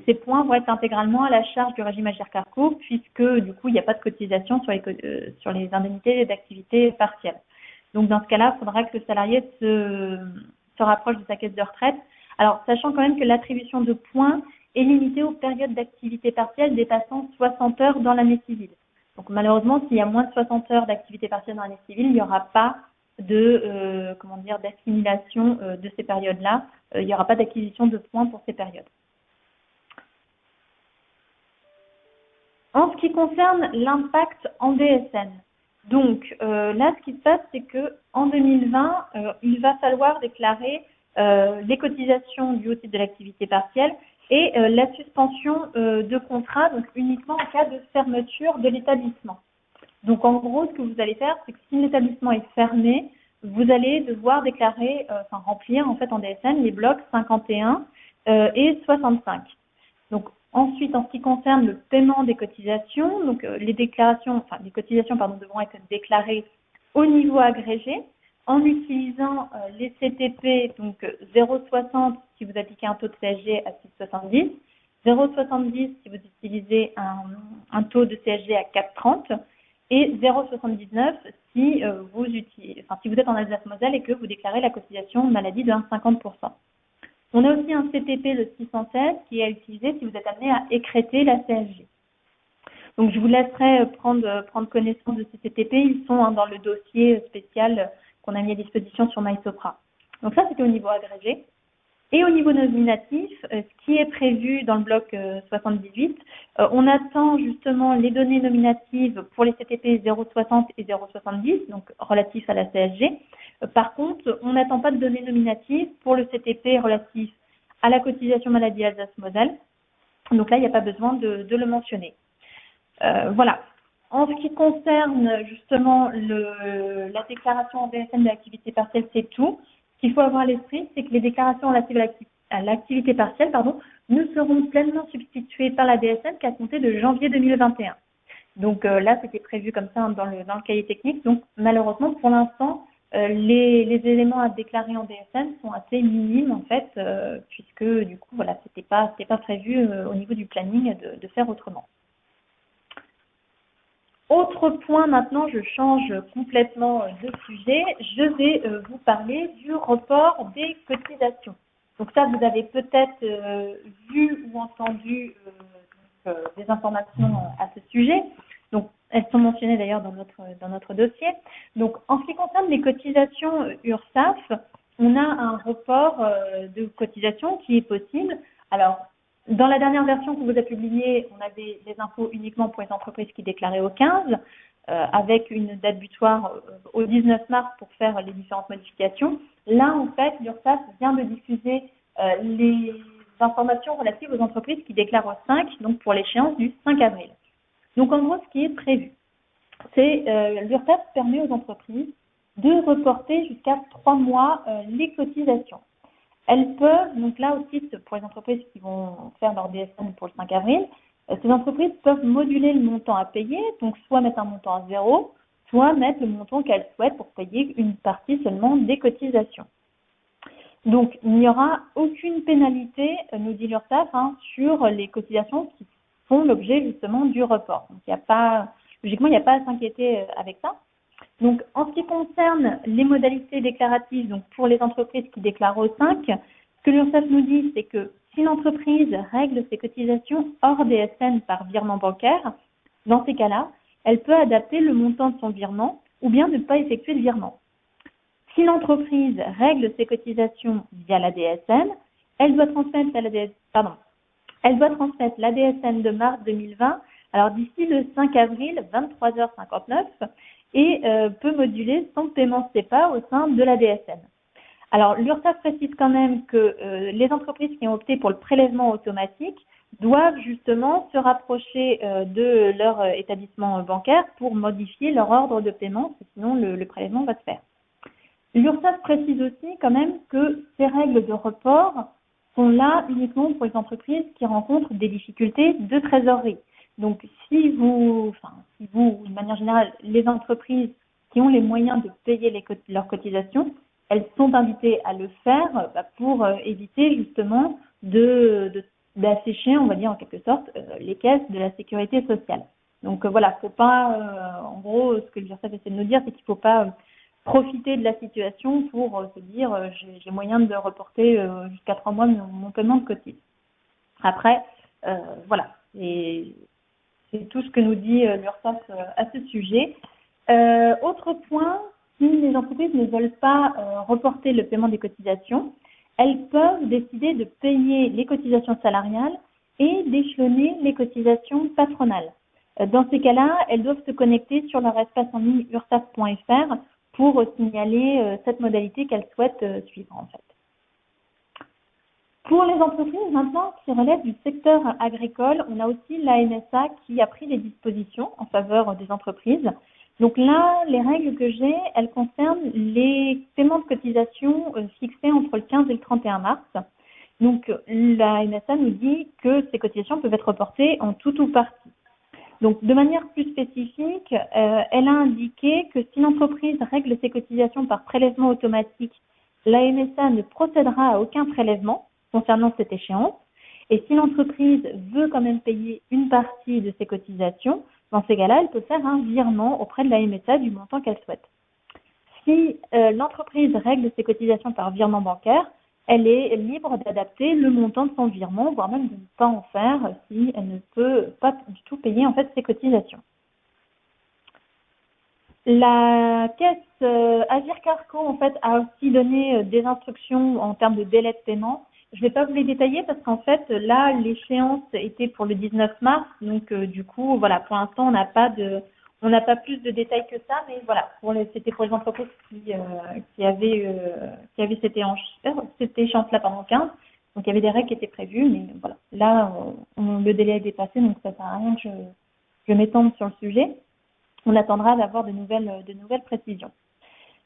Ces points vont être intégralement à la charge du régime Agirc-Arrco puisque du coup, il n'y a pas de cotisation sur les indemnités d'activité partielle. Donc dans ce cas-là, il faudra que le salarié se rapproche de sa caisse de retraite. Alors, sachant quand même que l'attribution de points est limitée aux périodes d'activité partielle dépassant 60 heures dans l'année civile. Donc, malheureusement, s'il y a moins de 60 heures d'activité partielle dans l'année civile, il n'y aura pas d'assimilation de ces périodes-là. Il n'y aura pas d'acquisition de points pour ces périodes. En ce qui concerne l'impact en DSN, donc là, ce qui se passe, c'est que en 2020, il va falloir déclarer les cotisations dues au titre de l'activité partielle et la suspension de contrat, donc uniquement en cas de fermeture de l'établissement. Donc en gros, ce que vous allez faire, c'est que si l'établissement est fermé, vous allez devoir déclarer, remplir en fait en DSN les blocs 51 et 65. Donc ensuite, en ce qui concerne le paiement des cotisations, donc les cotisations devront être déclarées au niveau agrégé en utilisant les CTP, donc 0,60 si vous appliquez un taux de CSG à 6,70, 0,70 si vous utilisez un taux de CSG à 4,30 et 0,79 si vous êtes en Alsace-Moselle et que vous déclarez la cotisation maladie de 1,50%. On a aussi un CTP, le 616, qui est à utiliser si vous êtes amené à écrêter la CSG. Donc, je vous laisserai prendre connaissance de ces CTP. Ils sont dans le dossier spécial qu'on a mis à disposition sur MySopra. Donc ça, c'était au niveau agrégé. Et au niveau nominatif, ce qui est prévu dans le bloc 78, on attend justement les données nominatives pour les CTP 0,60 et 0,70, donc relatifs à la CSG. Par contre, on n'attend pas de données nominatives pour le CTP relatif à la cotisation maladie Alsace-Moselle. Donc là, il n'y a pas besoin de le mentionner. Voilà. En ce qui concerne justement la déclaration en DSN de l'activité partielle, c'est tout. Ce qu'il faut avoir à l'esprit, c'est que les déclarations relatives à l'activité partielle ne seront pleinement substituées par la DSN qu'à compter de janvier 2021. Donc là, c'était prévu comme ça dans le cahier technique. Donc malheureusement, pour l'instant, les éléments à déclarer en DSN sont assez minimes en fait, puisque du coup, voilà, c'était pas prévu au niveau du planning de faire autrement. Autre point maintenant, je change complètement de sujet. Je vais vous parler du report des cotisations. Donc ça, vous avez peut-être vu ou entendu des informations à ce sujet. Donc elles sont mentionnées d'ailleurs dans notre dossier. Donc en ce qui concerne les cotisations URSSAF, on a un report de cotisation qui est possible. Alors, dans la dernière version qu'on vous a publiée, on avait des infos uniquement pour les entreprises qui déclaraient au 15, avec une date butoir au 19 mars pour faire les différentes modifications. Là, en fait, l'URSSAF vient de diffuser les informations relatives aux entreprises qui déclarent au 5, donc pour l'échéance du 5 avril. Donc, en gros, ce qui est prévu, c'est l'URSSAF permet aux entreprises de reporter jusqu'à 3 mois les cotisations. Elles peuvent, donc là aussi pour les entreprises qui vont faire leur DSN pour le 5 avril, ces entreprises peuvent moduler le montant à payer, donc soit mettre un montant à 0, soit mettre le montant qu'elles souhaitent pour payer une partie seulement des cotisations. Donc il n'y aura aucune pénalité, nous dit l'URSSAF, sur les cotisations qui font l'objet justement du report. Donc logiquement, il n'y a pas à s'inquiéter avec ça. Donc, en ce qui concerne les modalités déclaratives, donc pour les entreprises qui déclarent au 5, ce que l'URSSAF nous dit, c'est que si l'entreprise règle ses cotisations hors DSN par virement bancaire, dans ces cas-là, elle peut adapter le montant de son virement ou bien ne pas effectuer le virement. Si l'entreprise règle ses cotisations via la DSN, elle doit transmettre la DSN de mars 2020, alors d'ici le 5 avril, 23h59, et peut moduler son paiement CEPA au sein de la DSN. Alors, l'URSSAF précise quand même que les entreprises qui ont opté pour le prélèvement automatique doivent justement se rapprocher de leur établissement bancaire pour modifier leur ordre de paiement, parce que sinon le prélèvement va se faire. L'URSSAF précise aussi quand même que ces règles de report sont là uniquement pour les entreprises qui rencontrent des difficultés de trésorerie. Donc si vous, de manière générale, les entreprises qui ont les moyens de payer leurs cotisations, elles sont invitées à le faire pour éviter justement d'assécher, on va dire en quelque sorte, les caisses de la sécurité sociale. Donc voilà, faut pas, en gros, ce que l'URSSAF essaie de nous dire, c'est qu'il ne faut pas profiter de la situation pour se dire j'ai moyen de reporter jusqu'à 3 mois mon paiement de cotise. Après, voilà, et c'est tout ce que nous dit l'URSSAF à ce sujet. Autre point, si les entreprises ne veulent pas reporter le paiement des cotisations, elles peuvent décider de payer les cotisations salariales et d'échelonner les cotisations patronales. Dans ces cas-là, elles doivent se connecter sur leur espace en ligne ursaf.fr pour signaler cette modalité qu'elles souhaitent suivre en fait. Pour les entreprises maintenant qui relèvent du secteur agricole, on a aussi l'ANSA qui a pris des dispositions en faveur des entreprises. Donc là, les règles que j'ai, elles concernent les paiements de cotisation fixés entre le 15 et le 31 mars. Donc la NSA nous dit que ces cotisations peuvent être reportées en tout ou partie. Donc, de manière plus spécifique, elle a indiqué que si l'entreprise règle ses cotisations par prélèvement automatique, la MSA ne procédera à aucun prélèvement concernant cette échéance. Et si l'entreprise veut quand même payer une partie de ses cotisations, dans ces cas-là, elle peut faire un virement auprès de la MSA du montant qu'elle souhaite. Si l'entreprise règle ses cotisations par virement bancaire, elle est libre d'adapter le montant de son virement, voire même de ne pas en faire si elle ne peut pas du tout payer en fait ses cotisations. La caisse Agir Carco en fait a aussi donné des instructions en termes de délai de paiement. Je ne vais pas vous les détailler parce qu'en fait là l'échéance était pour le 19 mars, donc du coup voilà, pour l'instant on n'a pas plus de détails que ça, mais voilà, c'était pour les entreprises qui avaient cette échéance-là pendant 15. Donc il y avait des règles qui étaient prévues, mais voilà. Là, le délai est dépassé, donc ça sert à rien que je m'étende sur le sujet. On attendra d'avoir de nouvelles précisions.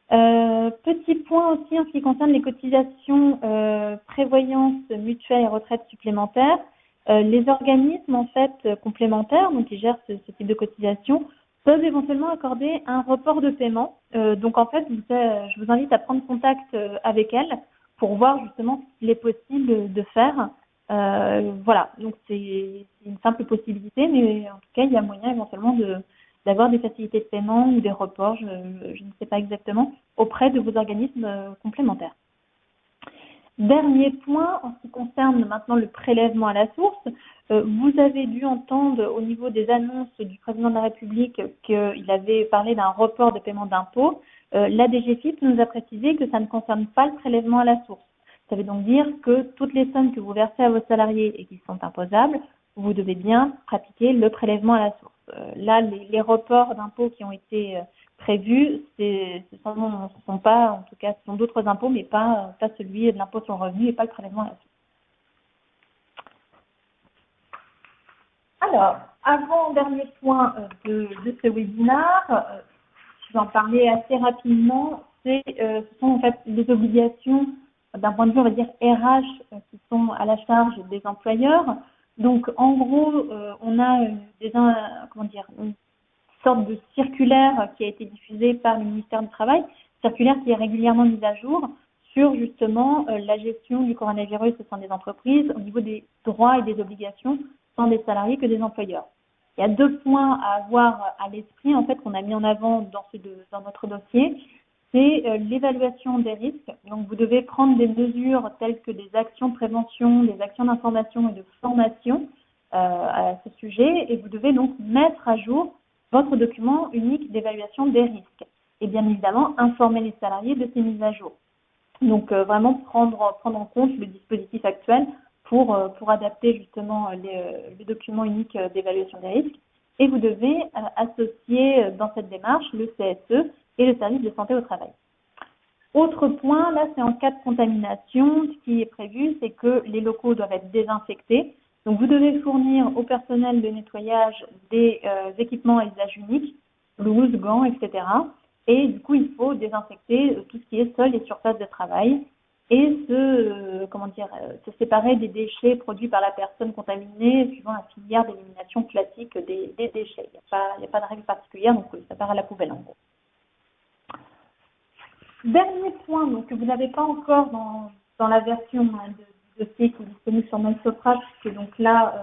Petit point aussi en ce qui concerne les cotisations prévoyance mutuelle et retraite supplémentaire. Les organismes en fait complémentaires, donc qui gèrent ce type de cotisation, peuvent éventuellement accorder un report de paiement. Donc en fait, je vous invite à prendre contact avec elles pour voir justement ce qu'il est possible de faire. Voilà, donc c'est une simple possibilité, mais en tout cas, il y a moyen éventuellement d'avoir des facilités de paiement ou des reports, je ne sais pas exactement, auprès de vos organismes complémentaires. Dernier point, en ce qui concerne maintenant le prélèvement à la source, vous avez dû entendre au niveau des annonces du président de la République qu'il avait parlé d'un report de paiement d'impôts. La DGFiP nous a précisé que ça ne concerne pas le prélèvement à la source. Ça veut donc dire que toutes les sommes que vous versez à vos salariés et qui sont imposables, vous devez bien pratiquer le prélèvement à la source. Là, les reports d'impôts qui ont été prévus, ce sont pas, en tout cas, ce sont d'autres impôts, mais pas celui de l'impôt sur le revenu et pas le prélèvement à la source. Alors, avant-dernier point de ce webinaire, je vais en parler assez rapidement, ce sont en fait les obligations d'un point de vue, on va dire, RH qui sont à la charge des employeurs. Donc, en gros, on a une sorte de circulaire qui a été diffusée par le ministère du Travail, circulaire qui est régulièrement mise à jour sur justement la gestion du coronavirus au sein des entreprises au niveau des droits et des obligations tant des salariés que des employeurs. Il y a 2 points à avoir à l'esprit en fait qu'on a mis en avant dans notre dossier. C'est l'évaluation des risques. Donc vous devez prendre des mesures telles que des actions de prévention, des actions d'information et de formation à ce sujet, et vous devez donc mettre à jour votre document unique d'évaluation des risques. Et bien évidemment, informer les salariés de ces mises à jour. Donc vraiment prendre en compte le dispositif actuel pour adapter justement le document unique d'évaluation des risques. Et vous devez associer dans cette démarche le CSE et le service de santé au travail. Autre point, là c'est en cas de contamination, ce qui est prévu, c'est que les locaux doivent être désinfectés. Donc, vous devez fournir au personnel de nettoyage des équipements à usage unique, blouses, gants, etc. Et du coup, il faut désinfecter tout ce qui est sol et surface de travail et se séparer des déchets produits par la personne contaminée suivant la filière d'élimination classique des déchets. Il n'y a pas de règle particulière, donc ça part à la poubelle en gros. Dernier point, donc, que vous n'avez pas encore dans la version de dossier qui est disponible sur MySopra, puisque donc là,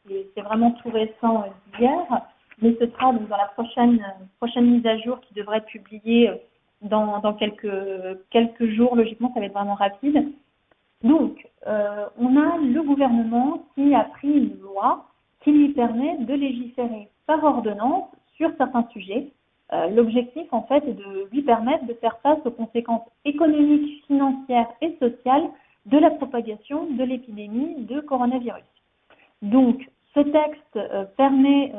c'est vraiment tout récent d'hier, mais ce sera donc dans la prochaine mise à jour qui devrait être publiée dans quelques jours. Logiquement, ça va être vraiment rapide. Donc, on a le gouvernement qui a pris une loi qui lui permet de légiférer par ordonnance sur certains sujets. L'objectif, en fait, est de lui permettre de faire face aux conséquences économiques, financières et sociales de la propagation de l'épidémie de coronavirus. Donc, ce texte permet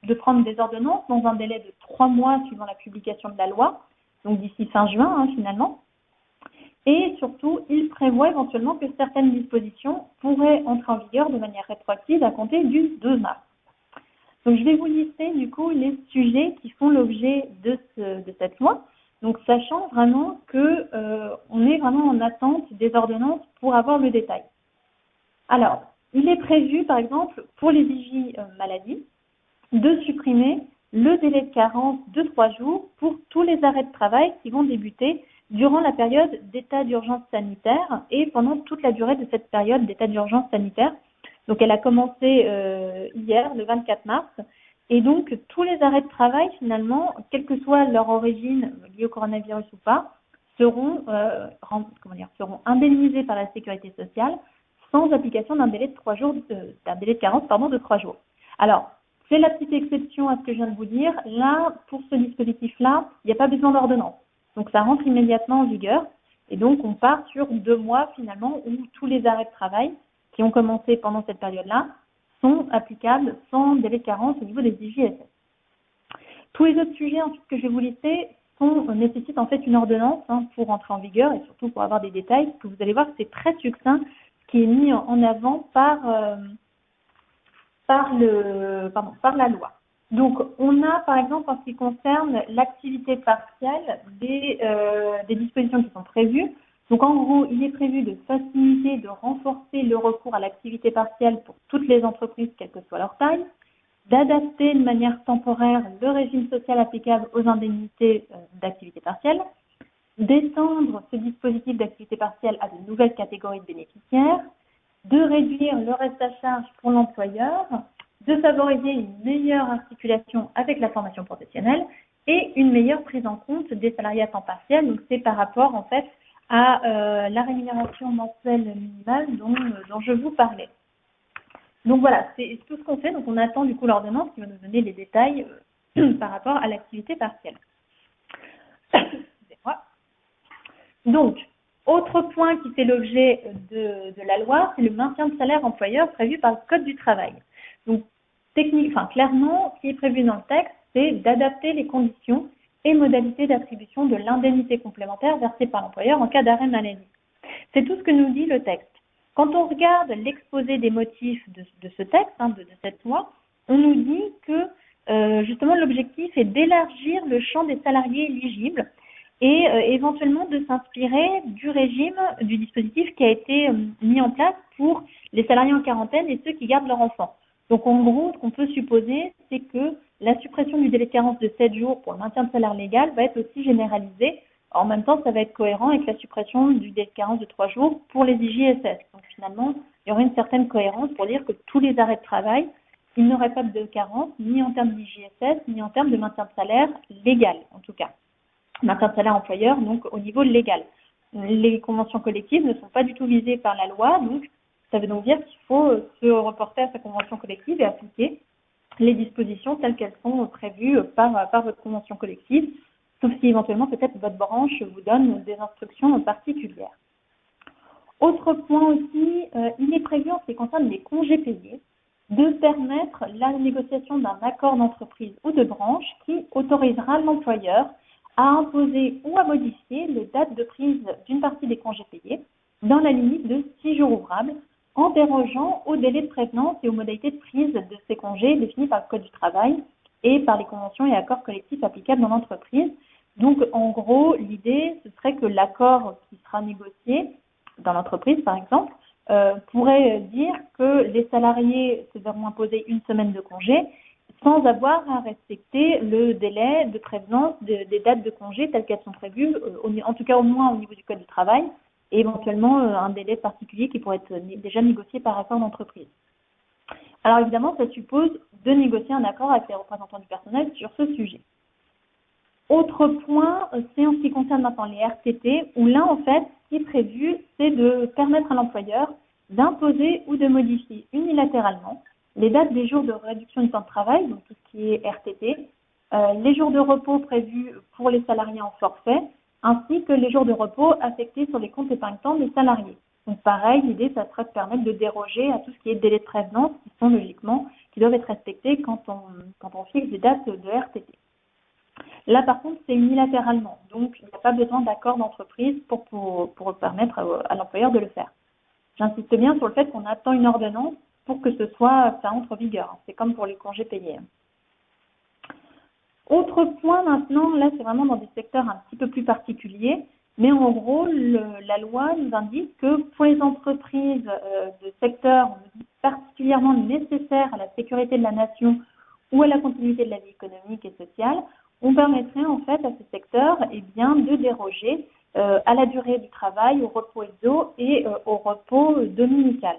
de prendre des ordonnances dans un délai de 3 mois suivant la publication de la loi, donc d'ici fin juin, finalement. Et surtout, il prévoit éventuellement que certaines dispositions pourraient entrer en vigueur de manière rétroactive à compter du 2 mars. Donc, je vais vous lister du coup les sujets qui font l'objet de cette loi. Donc, sachant vraiment que on est vraiment en attente des ordonnances pour avoir le détail. Alors, il est prévu, par exemple, pour les vigies maladie, de supprimer le délai de carence de 3 jours pour tous les arrêts de travail qui vont débuter durant la période d'état d'urgence sanitaire et pendant toute la durée de cette période d'état d'urgence sanitaire. Donc, elle a commencé hier, le 24 mars. Et donc, tous les arrêts de travail, finalement, quelle que soit leur origine liée au coronavirus ou pas, seront indemnisés par la sécurité sociale sans application d'un délai de carence de 3 jours. Alors, c'est la petite exception à ce que je viens de vous dire. Là, pour ce dispositif-là, il n'y a pas besoin d'ordonnance. Donc, ça rentre immédiatement en vigueur. Et donc, on part sur 2 mois, finalement, où tous les arrêts de travail qui ont commencé pendant cette période-là sont applicables sans délai de carence au niveau des IJSS. Tous les autres sujets ensuite que je vais vous lister nécessitent en fait une ordonnance pour entrer en vigueur et surtout pour avoir des détails, parce que vous allez voir que c'est très succinct ce qui est mis en avant par la loi. Donc, on a par exemple en ce qui concerne l'activité partielle des dispositions qui sont prévues. Donc, en gros, il est prévu de faciliter, de renforcer le recours à l'activité partielle pour toutes les entreprises, quelle que soit leur taille, d'adapter de manière temporaire le régime social applicable aux indemnités d'activité partielle, d'étendre ce dispositif d'activité partielle à de nouvelles catégories de bénéficiaires, de réduire le reste à charge pour l'employeur, de favoriser une meilleure articulation avec la formation professionnelle et une meilleure prise en compte des salariés à temps partiel. Donc, c'est par rapport, en fait, à la rémunération mensuelle minimale dont je vous parlais. Donc voilà, c'est tout ce qu'on fait. Donc on attend du coup l'ordonnance qui va nous donner les détails par rapport à l'activité partielle. Donc, autre point qui fait l'objet de la loi, c'est le maintien de salaire employeur prévu par le Code du travail. Donc clairement, ce qui est prévu dans le texte, c'est d'adapter les conditions et modalités d'attribution de l'indemnité complémentaire versée par l'employeur en cas d'arrêt maladie. C'est tout ce que nous dit le texte. Quand on regarde l'exposé des motifs de ce texte, de cette loi, on nous dit que justement l'objectif est d'élargir le champ des salariés éligibles et éventuellement de s'inspirer du régime, du dispositif qui a été mis en place pour les salariés en quarantaine et ceux qui gardent leur enfant. Donc en gros, ce qu'on peut supposer, c'est que la suppression du délai de carence de 7 jours pour le maintien de salaire légal va être aussi généralisée. En même temps, ça va être cohérent avec la suppression du délai de carence de 3 jours pour les IJSS. Donc finalement, il y aurait une certaine cohérence pour dire que tous les arrêts de travail, il n'aurait pas de carence, ni en termes d'IJSS, ni en termes de maintien de salaire légal, en tout cas. Maintien de salaire employeur, donc au niveau légal. Les conventions collectives ne sont pas du tout visées par la loi, donc ça veut donc dire qu'il faut se reporter à sa convention collective et appliquer les dispositions telles qu'elles sont prévues par votre convention collective, sauf si éventuellement peut-être votre branche vous donne des instructions particulières. Autre point aussi, il est prévu en ce qui concerne les congés payés de permettre la négociation d'un accord d'entreprise ou de branche qui autorisera l'employeur à imposer ou à modifier les dates de prise d'une partie des congés payés dans la limite de 6 jours ouvrables en dérogeant au délai de prévenance et aux modalités de prise de ces congés définis par le Code du travail et par les conventions et accords collectifs applicables dans l'entreprise. Donc, en gros, l'idée, ce serait que l'accord qui sera négocié dans l'entreprise, par exemple, pourrait dire que les salariés se verront imposer une semaine de congé sans avoir à respecter le délai de prévenance des dates de congé telles qu'elles sont prévues, en tout cas au moins au niveau du Code du travail, et éventuellement un délai particulier qui pourrait être déjà négocié par accord d'entreprise. Alors évidemment, ça suppose de négocier un accord avec les représentants du personnel sur ce sujet. Autre point, c'est en ce qui concerne maintenant les RTT, où là, en fait, ce qui est prévu, c'est de permettre à l'employeur d'imposer ou de modifier unilatéralement les dates des jours de réduction du temps de travail, donc tout ce qui est RTT, les jours de repos prévus pour les salariés en forfait, ainsi que les jours de repos affectés sur les comptes épargne-temps des salariés. Donc pareil, l'idée, ça serait de permettre de déroger à tout ce qui est délai de prévenance, qui doivent être respectés quand on fixe des dates de RTT. Là, par contre, c'est unilatéralement. Donc, il n'y a pas besoin d'accord d'entreprise pour permettre à l'employeur de le faire. J'insiste bien sur le fait qu'on attend une ordonnance pour que ça entre en vigueur. C'est comme pour les congés payés. Autre point maintenant, là, c'est vraiment dans des secteurs un petit peu plus particuliers. Mais en gros, la loi nous indique que pour les entreprises de secteurs particulièrement nécessaires à la sécurité de la nation ou à la continuité de la vie économique et sociale, on permettrait en fait à ces secteurs de déroger à la durée du travail, au repos hebdo et au repos dominical.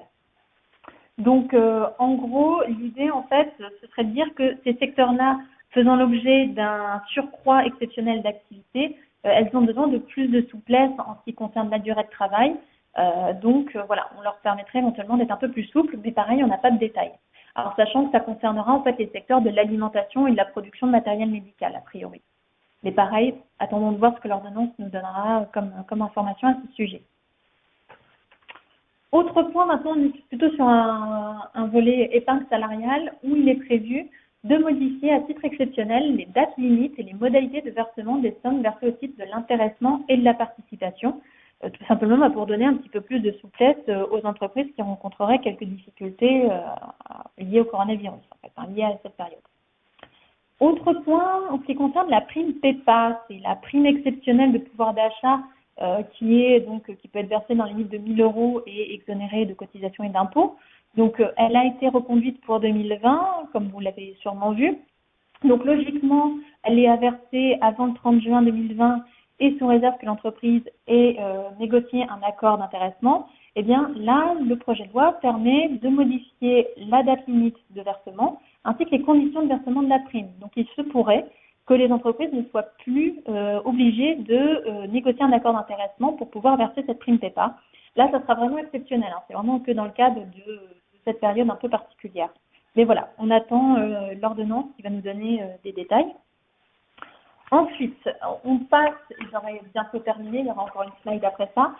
Donc en gros, l'idée en fait, ce serait de dire que ces secteurs-là, faisant l'objet d'un surcroît exceptionnel d'activité, elles ont besoin de plus de souplesse en ce qui concerne la durée de travail. Donc voilà, on leur permettrait éventuellement d'être un peu plus souple, mais pareil, on n'a pas de détails. Alors, sachant que ça concernera en fait les secteurs de l'alimentation et de la production de matériel médical, a priori. Mais pareil, attendons de voir ce que l'ordonnance nous donnera comme information à ce sujet. Autre point, maintenant, on est plutôt sur un volet épargne salariale où il est prévu de modifier à titre exceptionnel les dates limites et les modalités de versement des sommes versées au titre de l'intéressement et de la participation, tout simplement pour donner un petit peu plus de souplesse aux entreprises qui rencontreraient quelques difficultés liées au coronavirus, liées à cette période. Autre point, en ce qui concerne la prime PEPA, c'est la prime exceptionnelle de pouvoir d'achat qui peut être versée dans les limites de 1 000 € et exonérée de cotisations et d'impôts. Donc, elle a été reconduite pour 2020, comme vous l'avez sûrement vu. Donc, logiquement, elle est à verser avant le 30 juin 2020 et sous réserve que l'entreprise ait négocié un accord d'intéressement. Eh bien, là, le projet de loi permet de modifier la date limite de versement ainsi que les conditions de versement de la prime. Donc, il se pourrait que les entreprises ne soient plus obligées de négocier un accord d'intéressement pour pouvoir verser cette prime PEPA. Là, ça sera vraiment exceptionnel. C'est vraiment que dans le cadre de cette période un peu particulière. Mais voilà, on attend l'ordonnance qui va nous donner des détails. Ensuite, on passe, j'aurai bientôt terminé, il y aura encore une slide après ça.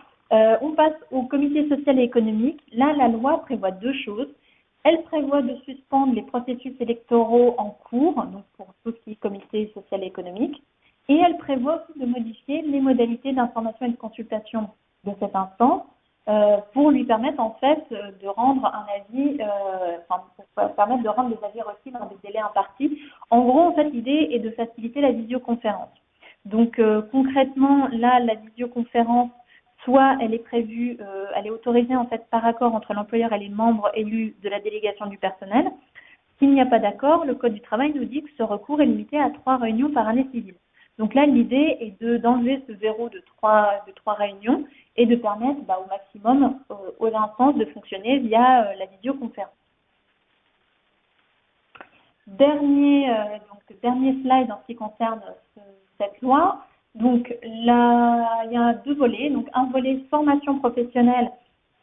On passe au comité social et économique. Là, la loi prévoit deux choses. Elle prévoit de suspendre les processus électoraux en cours, donc pour tout ce qui est comité social et économique. Et elle prévoit aussi de modifier les modalités d'information et de consultation de cette instance pour lui permettre en fait de rendre un avis, pour permettre de rendre les avis reçus dans des délais impartis. En gros, en fait, l'idée est de faciliter la visioconférence. Donc concrètement, là, la visioconférence, soit elle est prévue, elle est autorisée en fait par accord entre l'employeur et les membres élus de la délégation du personnel. S'il n'y a pas d'accord, le Code du travail nous dit que ce recours est limité à 3 réunions par année civile. Donc là, l'idée est d'enlever ce verrou de trois réunions et de permettre au maximum aux instances de fonctionner via la visioconférence. Dernier slide en ce qui concerne cette loi. Donc là, il y a deux volets. Donc un volet formation professionnelle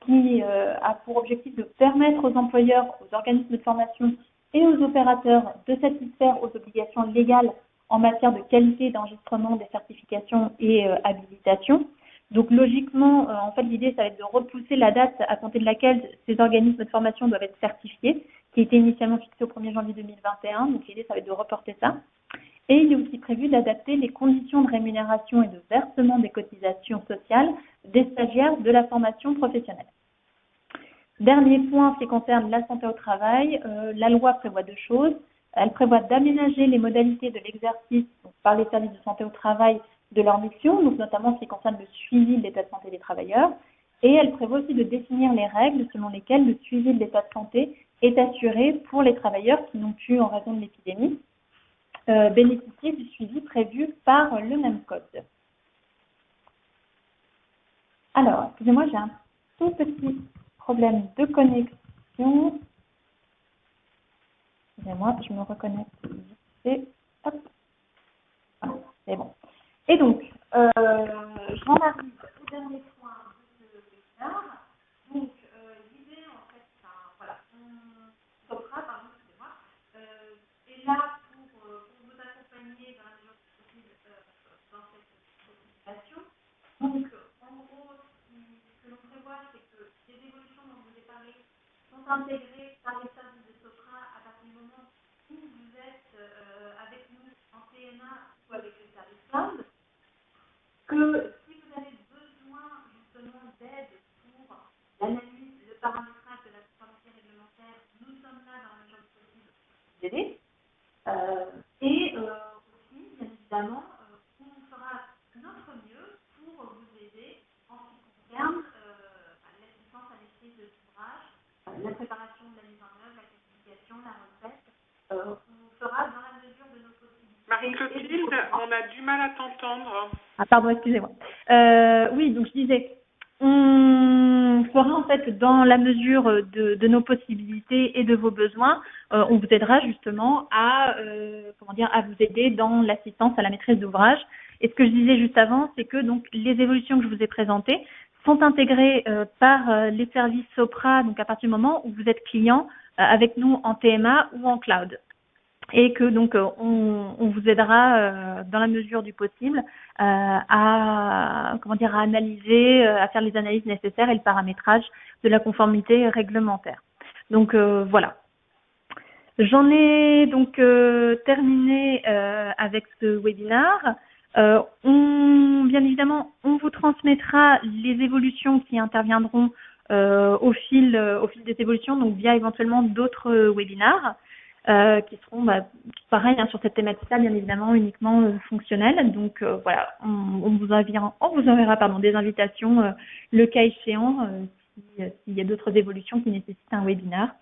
qui a pour objectif de permettre aux employeurs, aux organismes de formation et aux opérateurs de satisfaire aux obligations légales en matière de qualité d'enregistrement des certifications et habilitations. Donc logiquement, en fait, l'idée, ça va être de repousser la date à compter de laquelle ces organismes de formation doivent être certifiés, qui était initialement fixée au 1er janvier 2021. Donc l'idée, ça va être de reporter ça. Et il est aussi prévu d'adapter les conditions de rémunération et de versement des cotisations sociales des stagiaires de la formation professionnelle. Dernier point, qui concerne la santé au travail, la loi prévoit deux choses. Elle prévoit d'aménager les modalités de l'exercice par les services de santé au travail de leur mission, donc notamment ce qui concerne le suivi de l'état de santé des travailleurs. Et elle prévoit aussi de définir les règles selon lesquelles le suivi de l'état de santé est assuré pour les travailleurs qui n'ont pu, en raison de l'épidémie, bénéficier du suivi prévu par le même code. Alors, excusez-moi, j'ai un tout petit problème de connexion. Excusez-moi, je me reconnecte vite fait. Hop. Voilà, c'est bon. Et donc, j'en arrive au dernier point de ce webinaire. Donc, l'idée, en fait, voilà, Sopra, pardon, excusez-moi, est là pour vous accompagner dans la mesure du possible dans cette situation. Donc, en gros, ce que l'on prévoit, c'est que les évolutions dont je vous ai parlé sont intégrées par les services de Sopra à partir du moment où vous êtes avec nous en TNA ou avec le service cloud. Que si vous avez besoin justement d'aide pour l'analyse, le paramétrage de la conformité réglementaire, nous sommes là dans la mesure du possible pour vous aider. Et aussi, bien évidemment, on fera notre mieux pour vous aider en ce qui concerne l'assistance à maîtrise de l'ouvrage, la préparation de la mise en œuvre, la classification, la recette. On fera dans la mesure de nos possibilités. Marie-Clotilde, on a du mal à t'entendre. Ah pardon, excusez-moi. Oui, donc je disais, on fera en fait dans la mesure de nos possibilités et de vos besoins, on vous aidera justement à à vous aider dans l'assistance à la maîtrise d'ouvrage. Et ce que je disais juste avant, c'est que donc les évolutions que je vous ai présentées sont intégrées par les services Sopra, donc à partir du moment où vous êtes client avec nous en TMA ou en cloud. Et que donc on vous aidera dans la mesure du possible à analyser, à faire les analyses nécessaires et le paramétrage de la conformité réglementaire. Donc voilà. J'en ai donc terminé avec ce webinaire. Bien évidemment, on vous transmettra les évolutions qui interviendront au fil des évolutions, donc via éventuellement d'autres webinaires. Qui seront pareil sur cette thématique-là, bien évidemment uniquement fonctionnelles. Donc voilà, on vous enverra des invitations le cas échéant s'il y a d'autres évolutions qui nécessitent un webinaire.